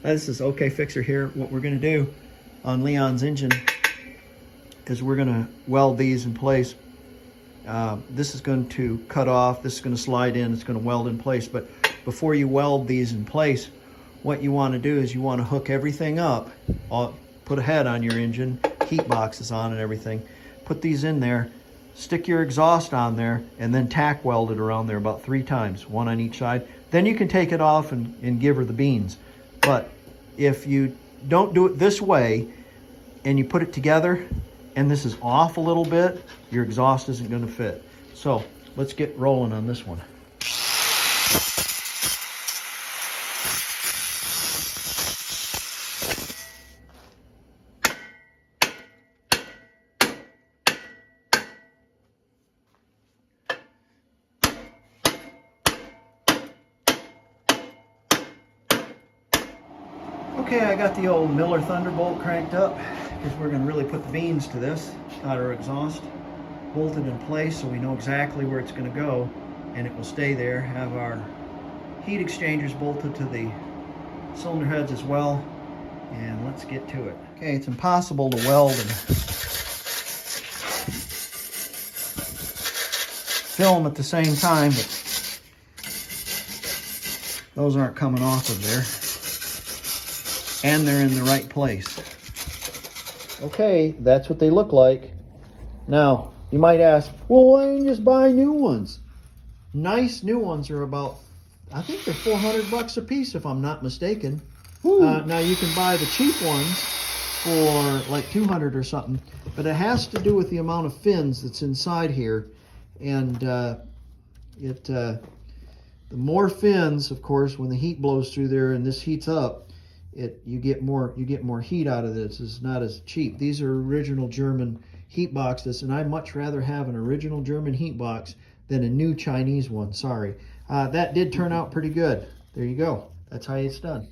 This is OK Fixer here. What we're going to do on Leon's engine is we're going to weld these in place. This is going to cut off, this is going to slide in, it's going to weld in place. But before you weld these in place, what you want to do is you want to hook everything up, put a head on your engine, heat boxes on and everything. Put these in there, stick your exhaust on there, and then tack weld it around there about 3 times, 1 on each side. Then you can take it off and give her the beans. But if you don't do it this way and you put it together and this is off a little bit, your exhaust isn't going to fit. So let's get rolling on this one. Okay, I got the old Miller Thunderbolt cranked up because we're going to really put the beans to this. Got our exhaust bolted in place so we know exactly where it's going to go and it will stay there. Have our heat exchangers bolted to the cylinder heads as well, and let's get to it. Okay, it's impossible to weld and film at the same time, but those aren't coming off of there. And they're in the right place. Okay, that's what they look like. Now, you might ask, well, why didn't you just buy new ones? Nice new ones are about, I think they're $400 a piece if I'm not mistaken. Now you can buy the cheap ones for like 200 or something, but it has to do with the amount of fins that's inside here. And the more fins, of course, when the heat blows through there and this heats up, you get more heat out of this. It's not as cheap. These are original German heat boxes, and I'd much rather have an original German heat box than a new Chinese one. Sorry. That did turn out pretty good. There you go. That's how it's done.